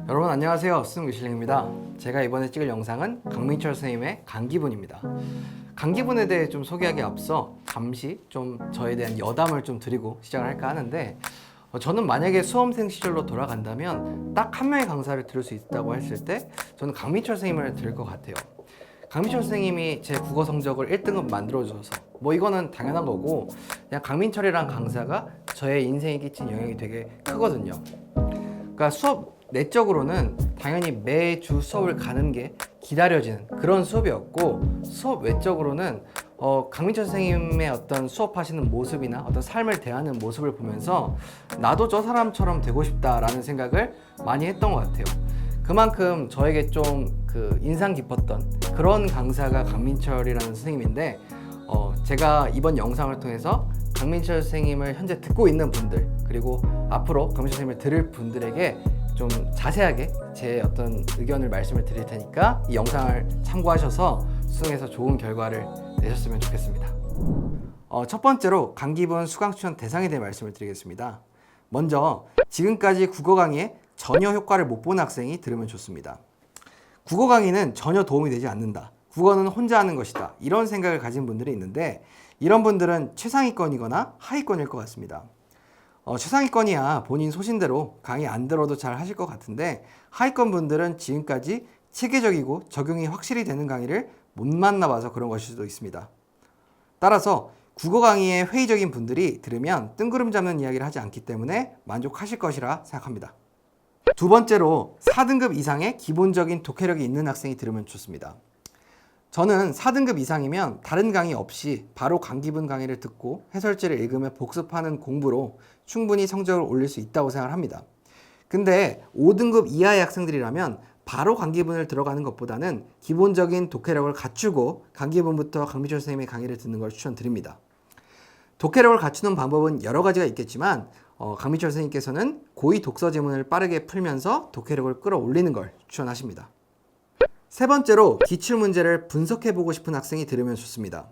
여러분 안녕하세요. 수능교실입니다. 제가 이번에 찍을 영상은 강민철 선생님의 강기분입니다. 강기분에 대해 좀 소개하기 앞서 잠시 좀 저에 대한 여담을 좀 드리고 시작을 할까 하는데 저는 만약에 수험생 시절로 돌아간다면 딱 한 명의 강사를 들을 수 있다고 했을 때 저는 강민철 선생님을 들을 것 같아요. 강민철 선생님이 제 국어 성적을 1등급 만들어줘서 뭐 이거는 당연한 거고 그냥 강민철이란 강사가 저의 인생에 끼친 영향이 되게 크거든요. 그러니까 수업 내적으로는 당연히 매주 수업을 가는 게 기다려지는 그런 수업이었고 수업 외적으로는 강민철 선생님의 어떤 수업하시는 모습이나 어떤 삶을 대하는 모습을 보면서 나도 저 사람처럼 되고 싶다라는 생각을 많이 했던 것 같아요. 그만큼 저에게 좀 인상 깊었던 그런 강사가 강민철이라는 선생님인데 제가 이번 영상을 통해서 강민철 선생님을 현재 듣고 있는 분들 그리고 앞으로 강민철 선생님을 들을 분들에게 좀 자세하게 제 어떤 의견을 말씀을 드릴 테니까 이 영상을 참고하셔서 수능에서 좋은 결과를 내셨으면 좋겠습니다. 첫 번째로 강기분 수강 추천 대상에 대해 말씀을 드리겠습니다. 먼저 지금까지 국어 강의에 전혀 효과를 못 본 학생이 들으면 좋습니다. 국어 강의는 전혀 도움이 되지 않는다. 국어는 혼자 하는 것이다. 이런 생각을 가진 분들이 있는데 이런 분들은 최상위권이거나 하위권일 것 같습니다. 최상위권이야 본인 소신대로 강의 안 들어도 잘 하실 것 같은데 하위권 분들은 지금까지 체계적이고 적용이 확실히 되는 강의를 못 만나봐서 그런 것일 수도 있습니다. 따라서 국어 강의에 회의적인 분들이 들으면 뜬구름 잡는 이야기를 하지 않기 때문에 만족하실 것이라 생각합니다. 두 번째로 4등급 이상의 기본적인 독해력이 있는 학생이 들으면 좋습니다. 저는 4등급 이상이면 다른 강의 없이 바로 강기분 강의를 듣고 해설지를 읽으며 복습하는 공부로 충분히 성적을 올릴 수 있다고 생각을 합니다. 근데 5등급 이하의 학생들이라면 바로 강기분을 들어가는 것보다는 기본적인 독해력을 갖추고 강기분부터 강민철 선생님의 강의를 듣는 걸 추천드립니다. 독해력을 갖추는 방법은 여러 가지가 있겠지만 강민철 선생님께서는 고의 독서 지문을 빠르게 풀면서 독해력을 끌어올리는 걸 추천하십니다. 세 번째로 기출문제를 분석해보고 싶은 학생이 들으면 좋습니다.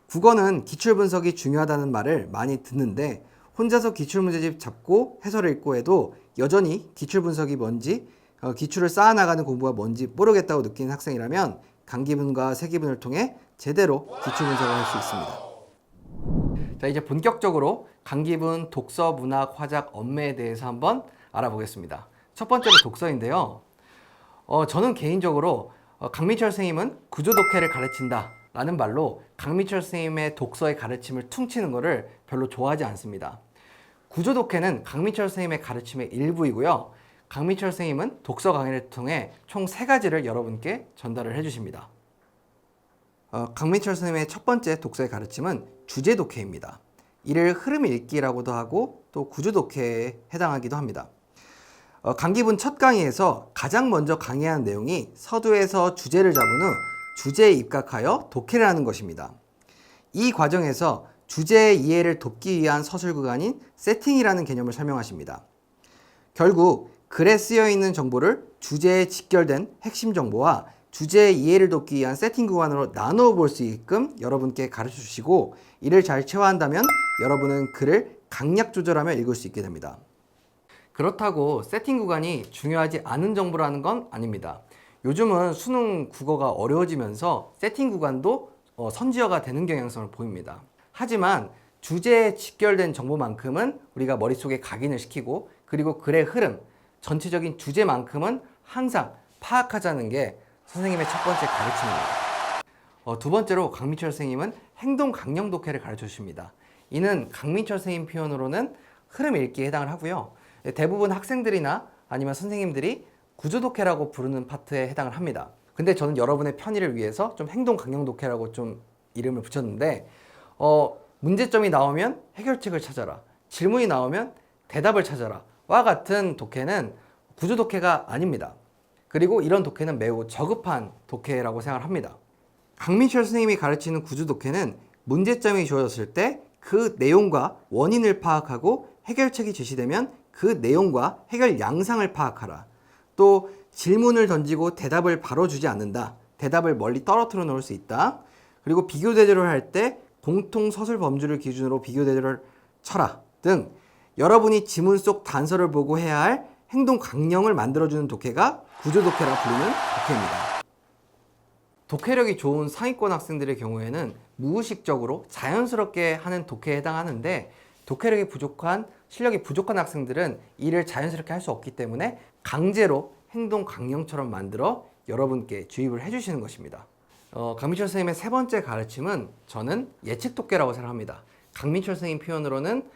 국어는 기출분석이 중요하다는 말을 많이 듣는데 혼자서 기출문제집 잡고 해설을 읽고 해도 여전히 기출분석이 뭔지 기출을 쌓아나가는 공부가 뭔지 모르겠다고 느끼는 학생이라면 강기분과 세기분을 통해 제대로 기출분석을 할 수 있습니다. 자, 이제 본격적으로 강기분 독서, 문학, 화작, 언매에 대해서 한번 알아보겠습니다. 첫 번째로 독서인데요. 저는 개인적으로 강민철 선생님은 구조독해를 가르친다 라는 말로 강민철 선생님의 독서의 가르침을 퉁치는 것을 별로 좋아하지 않습니다. 구조독해는 강민철 선생님의 가르침의 일부이고요. 강민철 선생님은 독서 강의를 통해 총 3가지를 여러분께 전달을 해주십니다. 강민철 선생님의 첫 번째 독서의 가르침은 주제독해입니다. 이를 흐름 읽기라고도 하고 또 구조독해에 해당하기도 합니다. 강기분 첫 강의에서 가장 먼저 강의한 내용이 서두에서 주제를 잡은 후 주제에 입각하여 독해를 하는 것입니다. 이 과정에서 주제의 이해를 돕기 위한 서술 구간인 세팅이라는 개념을 설명하십니다. 결국 글에 쓰여 있는 정보를 주제에 직결된 핵심 정보와 주제의 이해를 돕기 위한 세팅 구간으로 나누어 볼 수 있게끔 여러분께 가르쳐 주시고 이를 잘 체화한다면 여러분은 글을 강약 조절하며 읽을 수 있게 됩니다. 그렇다고 세팅 구간이 중요하지 않은 정보라는 건 아닙니다. 요즘은 수능 국어가 어려워지면서 세팅 구간도 선지어가 되는 경향성을 보입니다. 하지만 주제에 직결된 정보만큼은 우리가 머릿속에 각인을 시키고 그리고 글의 흐름, 전체적인 주제만큼은 항상 파악하자는 게 선생님의 첫 번째 가르침입니다. 두 번째로 강민철 선생님은 행동 강령 독해를 가르쳐 주십니다. 이는 강민철 선생님 표현으로는 흐름 읽기에 해당을 하고요. 대부분 학생들이나 아니면 선생님들이 구조독해라고 부르는 파트에 해당을 합니다. 근데 저는 여러분의 편의를 위해서 좀 행동 강령 독해라고 좀 이름을 붙였는데 문제점이 나오면 해결책을 찾아라, 질문이 나오면 대답을 찾아라 와 같은 독해는 구조독해가 아닙니다. 그리고 이런 독해는 매우 저급한 독해라고 생각을 합니다. 강민철 선생님이 가르치는 구조독해는 문제점이 주어졌을 때 그 내용과 원인을 파악하고 해결책이 제시되면 그 내용과 해결 양상을 파악하라. 또 질문을 던지고 대답을 바로 주지 않는다. 대답을 멀리 떨어뜨려 놓을 수 있다. 그리고 비교 대조를 할 때 공통 서술 범주를 기준으로 비교 대조를 쳐라 등 여러분이 지문 속 단서를 보고 해야 할 행동 강령을 만들어주는 독해가 구조독해라고 부르는 독해입니다. 독해력이 좋은 상위권 학생들의 경우에는 무의식적으로 자연스럽게 하는 독해에 해당하는데, 독해력이 부족한, 실력이 부족한 학생들은 이를 자연스럽게 할 수 없기 때문에 강제로 행동 강령처럼 만들어 여러분께 주입을 해주시는 것입니다. 강민철 선생님의 세 번째 가르침은 저는 예측 독해라고 생각합니다. 강민철 선생님 표현으로는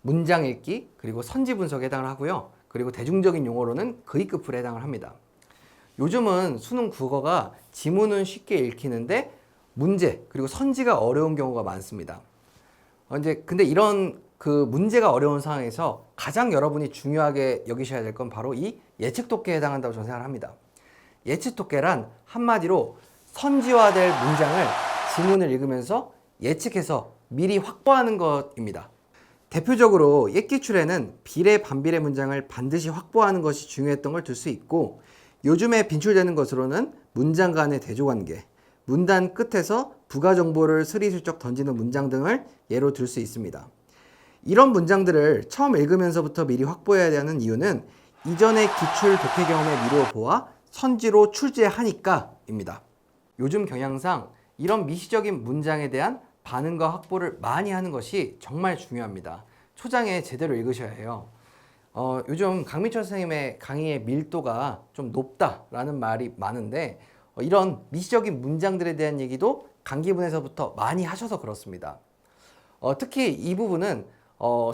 문장 읽기, 그리고 선지 분석에 해당을 하고요. 그리고 대중적인 용어로는 거의급풀에 해당을 합니다. 요즘은 수능 국어가 지문은 쉽게 읽히는데 문제, 그리고 선지가 어려운 경우가 많습니다. 근데 이런 그 문제가 어려운 상황에서 가장 여러분이 중요하게 여기셔야 될 건 바로 이 예측 독해에 해당한다고 저는 생각을 합니다. 예측 독해란 한마디로 선지화될 문장을 지문을 읽으면서 예측해서 미리 확보하는 것입니다. 대표적으로 옛기출에는 비례, 반비례 문장을 반드시 확보하는 것이 중요했던 걸 들 수 있고, 요즘에 빈출되는 것으로는 문장 간의 대조관계, 문단 끝에서 부가 정보를 스리슬쩍 던지는 문장 등을 예로 들 수 있습니다. 이런 문장들을 처음 읽으면서부터 미리 확보해야 하는 이유는 이전의 기출 독해 경험에 미루어 보아 선지로 출제하니까입니다. 요즘 경향상 이런 미시적인 문장에 대한 반응과 확보를 많이 하는 것이 정말 중요합니다. 초장에 제대로 읽으셔야 해요. 요즘 강민철 선생님의 강의의 밀도가 좀 높다라는 말이 많은데, 이런 미시적인 문장들에 대한 얘기도 강기분에서부터 많이 하셔서 그렇습니다. 특히 이 부분은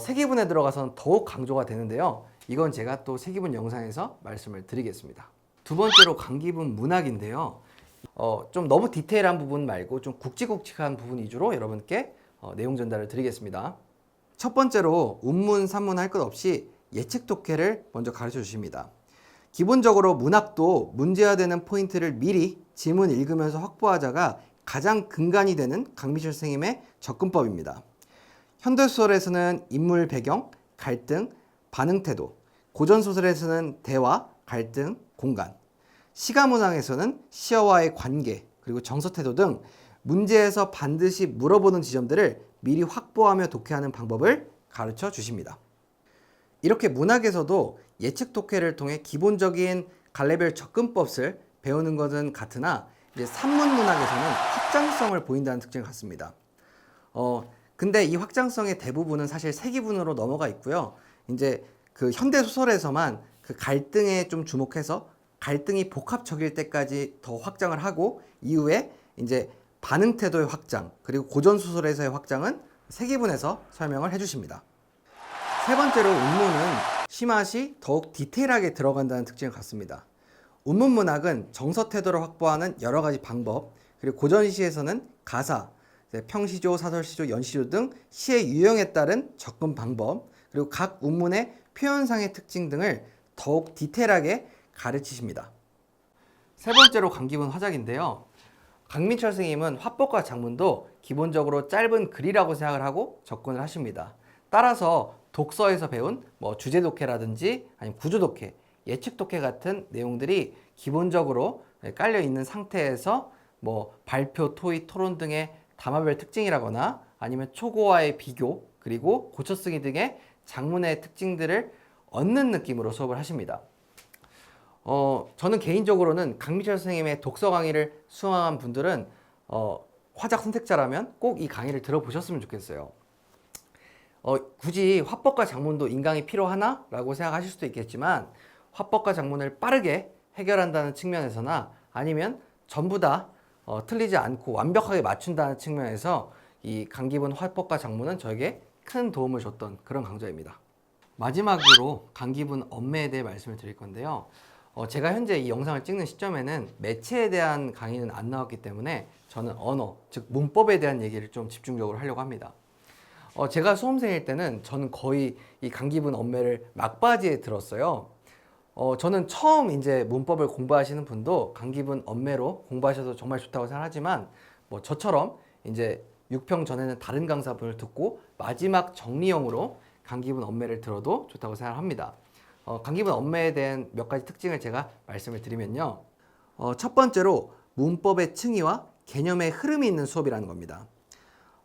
세기분에 들어가서는 더욱 강조가 되는데요. 이건 제가 또 세기분 영상에서 말씀을 드리겠습니다. 두 번째로 강기분 문학인데요. 좀 너무 디테일한 부분 말고 좀 굵직굵직한 부분 위주로 여러분께 내용 전달을 드리겠습니다. 첫 번째로 운문, 산문 할 것 없이 예측 독해를 먼저 가르쳐 주십니다. 기본적으로 문학도 문제화되는 포인트를 미리 지문 읽으면서 확보하자가 가장 근간이 되는 강민철 선생님의 접근법입니다. 현대소설에서는 인물 배경, 갈등, 반응 태도, 고전소설에서는 대화, 갈등, 공간, 시가문항에서는 시어와의 관계, 그리고 정서 태도 등 문제에서 반드시 물어보는 지점들을 미리 확보하며 독해하는 방법을 가르쳐 주십니다. 이렇게 문학에서도 예측 독해를 통해 기본적인 갈래별 접근법을 배우는 것은 같으나, 이제 산문 문학에서는 확장성을 보인다는 특징을 갖습니다. 근데 이 확장성의 대부분은 사실 세기분으로 넘어가 있고요. 이제 그 현대 소설에서만 그 갈등에 좀 주목해서 갈등이 복합적일 때까지 더 확장을 하고, 이후에 이제 반응 태도의 확장, 그리고 고전 소설에서의 확장은 세기분에서 설명을 해주십니다. 세 번째로 운문은 시맛이 더욱 디테일하게 들어간다는 특징을 갖습니다. 운문 문학은 정서 태도를 확보하는 여러 가지 방법, 그리고 고전시에서는 가사, 평시조, 사설시조, 연시조 등 시의 유형에 따른 접근 방법, 그리고 각 운문의 표현상의 특징 등을 더욱 디테일하게 가르치십니다. 세 번째로 강기분 화작인데요. 강민철 선생님은 화법과 작문도 기본적으로 짧은 글이라고 생각을 하고 접근을 하십니다. 따라서 독서에서 배운 주제 독해라든지 아니면 구조 독해, 예측 독해 같은 내용들이 기본적으로 깔려 있는 상태에서 발표, 토의, 토론 등의 담화별 특징이라거나 아니면 초고와의 비교, 그리고 고쳐쓰기 등의 작문의 특징들을 얻는 느낌으로 수업을 하십니다. 저는 개인적으로는 강민철 선생님의 독서 강의를 수강한 분들은 화작 선택자라면 꼭 이 강의를 들어보셨으면 좋겠어요. 굳이 화법과 작문도 인강이 필요하나? 라고 생각하실 수도 있겠지만, 화법과 작문을 빠르게 해결한다는 측면에서나 아니면 전부 다 틀리지 않고 완벽하게 맞춘다는 측면에서 이 강기분 화법과 작문은 저에게 큰 도움을 줬던 그런 강좌입니다. 마지막으로 강기분 언매에 대해 말씀을 드릴 건데요. 제가 현재 이 영상을 찍는 시점에는 매체에 대한 강의는 안 나왔기 때문에 저는 언어, 즉 문법에 대한 얘기를 좀 집중적으로 하려고 합니다. 제가 수험생일 때는 저는 거의 이 강기분 언매를 막바지에 들었어요. 저는 처음 이제 문법을 공부하시는 분도 강기분 언매로 공부하셔도 정말 좋다고 생각하지만, 저처럼 이제 6평 전에는 다른 강사분을 듣고 마지막 정리형으로 강기분 언매를 들어도 좋다고 생각합니다. 강기분 언매에 대한 몇 가지 특징을 제가 말씀을 드리면요. 첫 번째로 문법의 층위와 개념의 흐름이 있는 수업이라는 겁니다.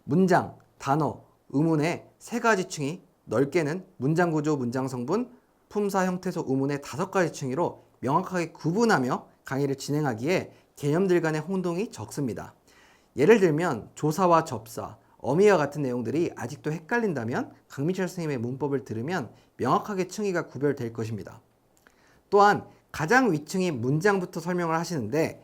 문장, 단어, 의문의 세 가지 층위, 넓게는 문장 구조, 문장 성분, 품사, 형태소, 우문의 5가지 층위로 명확하게 구분하며 강의를 진행하기에 개념들 간의 혼동이 적습니다. 예를 들면 조사와 접사, 어미와 같은 내용들이 아직도 헷갈린다면 강민철 선생님의 문법을 들으면 명확하게 층위가 구별될 것입니다. 또한 가장 위층인 문장부터 설명을 하시는데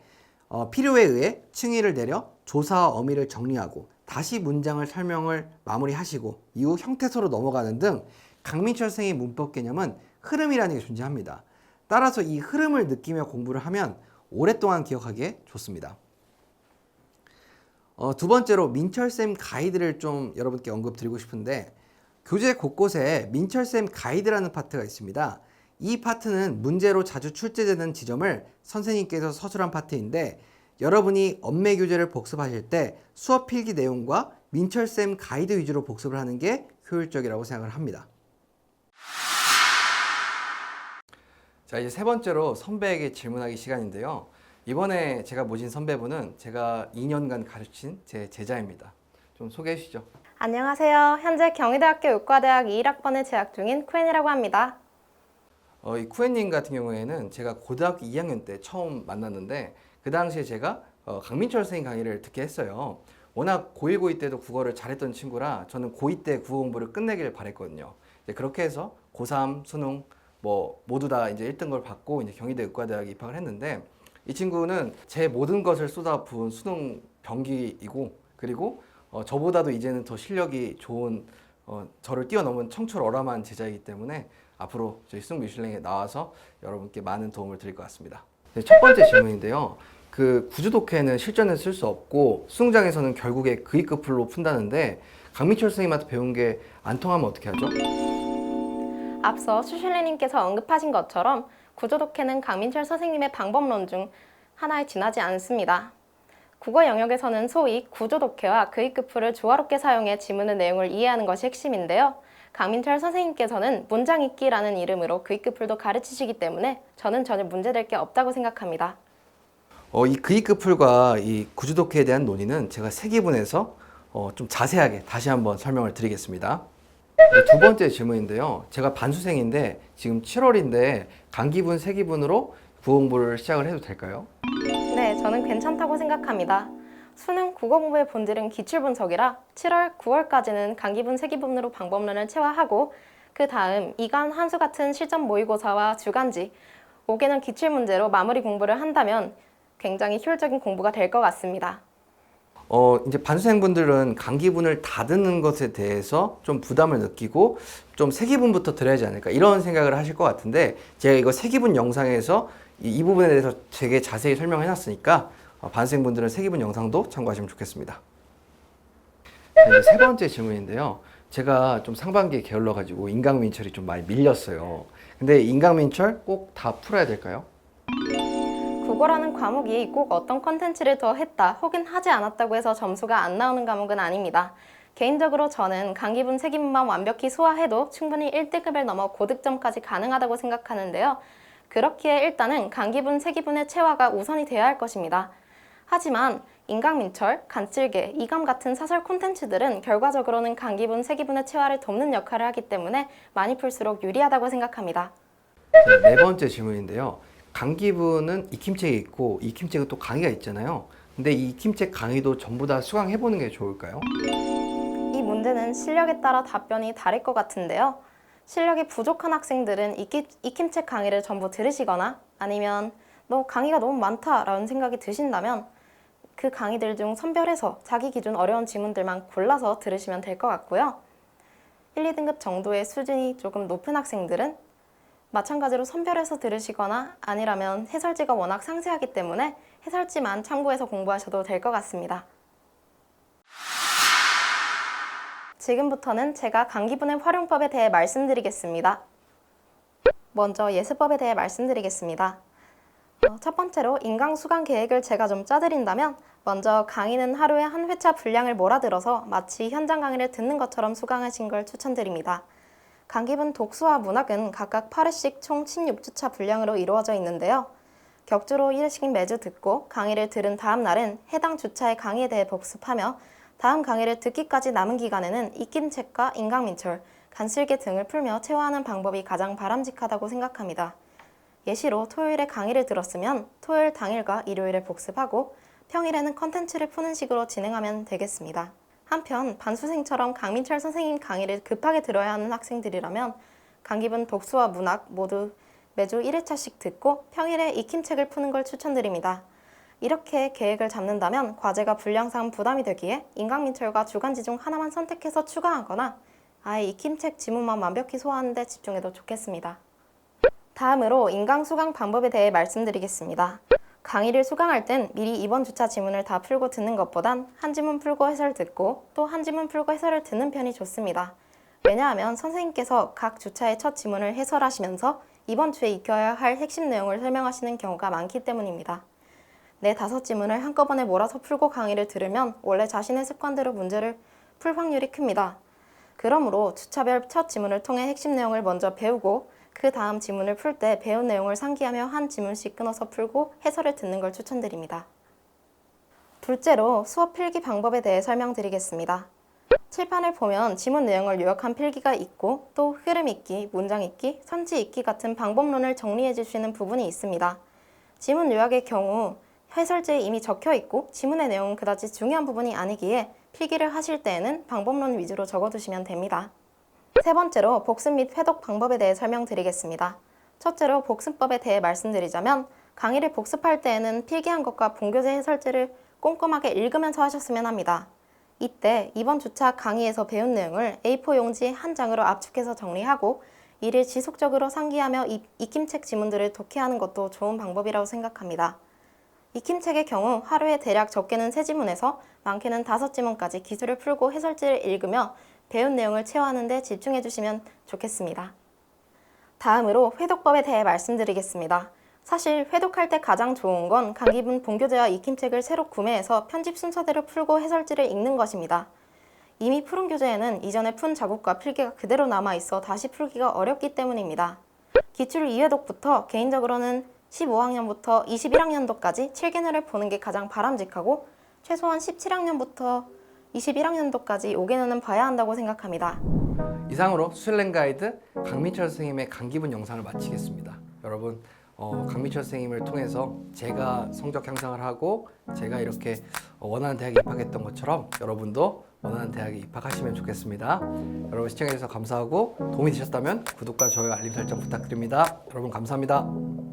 필요에 의해 층위를 내려 조사와 어미를 정리하고 다시 문장을 설명을 마무리하시고 이후 형태소로 넘어가는 등 강민철 선생님의 문법 개념은 흐름이라는 게 존재합니다. 따라서 이 흐름을 느끼며 공부를 하면 오랫동안 기억하기에 좋습니다. 두 번째로 민철쌤 가이드를 좀 여러분께 언급드리고 싶은데 교재 곳곳에 민철쌤 가이드라는 파트가 있습니다. 이 파트는 문제로 자주 출제되는 지점을 선생님께서 서술한 파트인데 여러분이 엄매 교재를 복습하실 때 수업 필기 내용과 민철쌤 가이드 위주로 복습을 하는 게 효율적이라고 생각을 합니다. 자, 이제 세 번째로 선배에게 질문하기 시간인데요. 이번에 제가 모신 선배분은 제가 2년간 가르친 제 제자입니다. 좀 소개해 주시죠. 안녕하세요. 현재 경희대학교 의과대학 21학번에 재학 중인 쿠엔이라고 합니다. 이 쿠엔님 같은 경우에는 제가 고등학교 2학년 때 처음 만났는데 그 당시에 제가 강민철 선생님 강의를 듣게 했어요. 워낙 고1, 고2 때도 국어를 잘했던 친구라 저는 고2 때 국어 공부를 끝내길 바랬거든요. 이제 그렇게 해서 고3, 수능 모두 다 이제 1등급을 받고 이제 경희대 의과대학에 입학을 했는데 이 친구는 제 모든 것을 쏟아부은 수능 병기이고 그리고 저보다도 이제는 더 실력이 좋은 저를 뛰어넘은 청출어람한 제자이기 때문에 앞으로 저희 수능미슐랭에 나와서 여러분께 많은 도움을 드릴 것 같습니다. 네, 첫 번째 질문인데요. 그 구주독해는 실전에 쓸 수 없고 수능장에서는 결국에 그이급풀로 푼다는데 강민철 선생님한테 배운 게 안 통하면 어떻게 하죠? 앞서 슈슐레님께서 언급하신 것처럼 구조독해는 강민철 선생님의 방법론 중 하나에 지나지 않습니다. 국어 영역에서는 소위 구조독해와 그이급풀을 조화롭게 사용해 지문의 내용을 이해하는 것이 핵심인데요. 강민철 선생님께서는 문장읽기라는 이름으로 그이급풀도 가르치시기 때문에 저는 전혀 문제될 게 없다고 생각합니다. 이 그이급풀과 이 구주독해에 대한 논의는 제가 세 기분에서 좀 자세하게 다시 한번 설명을 드리겠습니다. 네, 두 번째 질문인데요. 제가 반수생인데 지금 7월인데 강기분, 세기분으로 국어 공부를 시작을 해도 될까요? 네, 저는 괜찮다고 생각합니다. 수능 국어 공부의 본질은 기출분석이라 7월, 9월까지는 강기분, 세기분으로 방법론을 체화하고 그 다음 이간, 한수 같은 실전 모의고사와 주간지, 5개는 기출문제로 마무리 공부를 한다면 굉장히 효율적인 공부가 될 것 같습니다. 이제 반수생분들은 강기분을 다 듣는 것에 대해서 좀 부담을 느끼고 좀 세기분부터 들어야지 않을까 이런 생각을 하실 것 같은데 제가 이거 세기분 영상에서 이 부분에 대해서 되게 자세히 설명해 놨으니까 반수생분들은 세기분 영상도 참고하시면 좋겠습니다. 자, 이제 세 번째 질문인데요. 제가 좀 상반기에 게을러 가지고 인강민철이 좀 많이 밀렸어요. 근데 인강민철 꼭 다 풀어야 될까요? 국어라는 과목이 꼭 어떤 컨텐츠를 더 했다 혹은 하지 않았다고 해서 점수가 안 나오는 과목은 아닙니다. 개인적으로 저는 강기분, 세기분만 완벽히 소화해도 충분히 1등급을 넘어 고득점까지 가능하다고 생각하는데요. 그렇기에 일단은 강기분, 세기분의 체화가 우선이 되어야 할 것입니다. 하지만 인강민철, 간쓸개, 이감 같은 사설 콘텐츠들은 결과적으로는 강기분, 세기분의 체화를 돕는 역할을 하기 때문에 많이 풀수록 유리하다고 생각합니다. 자, 네 번째 질문인데요. 강기분은 익힘책이 있고 익힘책은 또 강의가 있잖아요. 근데 이 익힘책 강의도 전부 다 수강해보는 게 좋을까요? 이 문제는 실력에 따라 답변이 다를 것 같은데요. 실력이 부족한 학생들은 익힘책 강의를 전부 들으시거나 아니면 너 강의가 너무 많다라는 생각이 드신다면 그 강의들 중 선별해서 자기 기준 어려운 지문들만 골라서 들으시면 될 것 같고요. 1, 2등급 정도의 수준이 조금 높은 학생들은 마찬가지로 선별해서 들으시거나 아니라면 해설지가 워낙 상세하기 때문에 해설지만 참고해서 공부하셔도 될 것 같습니다. 지금부터는 제가 강기분의 활용법에 대해 말씀드리겠습니다. 먼저 예습법에 대해 말씀드리겠습니다. 첫 번째로 인강 수강 계획을 제가 좀 짜드린다면 먼저 강의는 하루에 한 회차 분량을 몰아들어서 마치 현장 강의를 듣는 것처럼 수강하신 걸 추천드립니다. 강기분 독수와 문학은 각각 8회씩 총 16주차 분량으로 이루어져 있는데요. 격주로 1회씩 매주 듣고 강의를 들은 다음 날은 해당 주차의 강의에 대해 복습하며 다음 강의를 듣기까지 남은 기간에는 익힘책과 인강민철 간슬기 등을 풀며 체화하는 방법이 가장 바람직하다고 생각합니다. 예시로 토요일에 강의를 들었으면 토요일 당일과 일요일에 복습하고 평일에는 컨텐츠를 푸는 식으로 진행하면 되겠습니다. 한편 반수생처럼 강민철 선생님 강의를 급하게 들어야 하는 학생들이라면 강기분 독서와 문학 모두 매주 1회차씩 듣고 평일에 익힘책을 푸는 걸 추천드립니다. 이렇게 계획을 잡는다면 과제가 분량상 부담이 되기에 인강민철과 주간지 중 하나만 선택해서 추가하거나 아예 익힘책 지문만 완벽히 소화하는 데 집중해도 좋겠습니다. 다음으로 인강 수강 방법에 대해 말씀드리겠습니다. 강의를 수강할 땐 미리 이번 주차 지문을 다 풀고 듣는 것보단 한 지문 풀고 해설 듣고 또 한 지문 풀고 해설을 듣는 편이 좋습니다. 왜냐하면 선생님께서 각 주차의 첫 지문을 해설하시면서 이번 주에 익혀야 할 핵심 내용을 설명하시는 경우가 많기 때문입니다. 네 5지문을 한꺼번에 몰아서 풀고 강의를 들으면 원래 자신의 습관대로 문제를 풀 확률이 큽니다. 그러므로 주차별 첫 지문을 통해 핵심 내용을 먼저 배우고 그 다음 지문을 풀 때 배운 내용을 상기하며 한 지문씩 끊어서 풀고 해설을 듣는 걸 추천드립니다. 둘째로 수업 필기 방법에 대해 설명드리겠습니다. 칠판을 보면 지문 내용을 요약한 필기가 있고 또 흐름 읽기, 문장 읽기, 선지 읽기 같은 방법론을 정리해 주시는 부분이 있습니다. 지문 요약의 경우 해설지에 이미 적혀 있고 지문의 내용은 그다지 중요한 부분이 아니기에 필기를 하실 때에는 방법론 위주로 적어두시면 됩니다. 세 번째로 복습 및 회독 방법에 대해 설명드리겠습니다. 첫째로 복습법에 대해 말씀드리자면 강의를 복습할 때에는 필기한 것과 본교재 해설지를 꼼꼼하게 읽으면서 하셨으면 합니다. 이때 이번 주차 강의에서 배운 내용을 A4 용지 한 장으로 압축해서 정리하고 이를 지속적으로 상기하며 익힘책 지문들을 독해하는 것도 좋은 방법이라고 생각합니다. 익힘책의 경우 하루에 대략 적게는 3지문에서 많게는 5지문까지 기술을 풀고 해설지를 읽으며 배운 내용을 체화하는 데 집중해 주시면 좋겠습니다. 다음으로 회독법에 대해 말씀드리겠습니다. 사실 회독할 때 가장 좋은 건 강기분 본교재와 익힘책을 새로 구매해서 편집 순서대로 풀고 해설지를 읽는 것입니다. 이미 푸른 교재에는 이전에 푼 자국과 필기가 그대로 남아있어 다시 풀기가 어렵기 때문입니다. 기출 2회독부터 개인적으로는 15학년부터 21학년도까지 7개년을 보는 게 가장 바람직하고 최소한 17학년부터 21학년도까지 5개년은 봐야 한다고 생각합니다. 이상으로 수술랭 가이드 강민철 선생님의 강기분 영상을 마치겠습니다. 여러분 강민철 선생님을 통해서 제가 성적 향상을 하고 제가 이렇게 원하는 대학에 입학했던 것처럼 여러분도 원하는 대학에 입학하시면 좋겠습니다. 여러분 시청해주셔서 감사하고 도움이 되셨다면 구독과 좋아요 알림 설정 부탁드립니다. 여러분 감사합니다.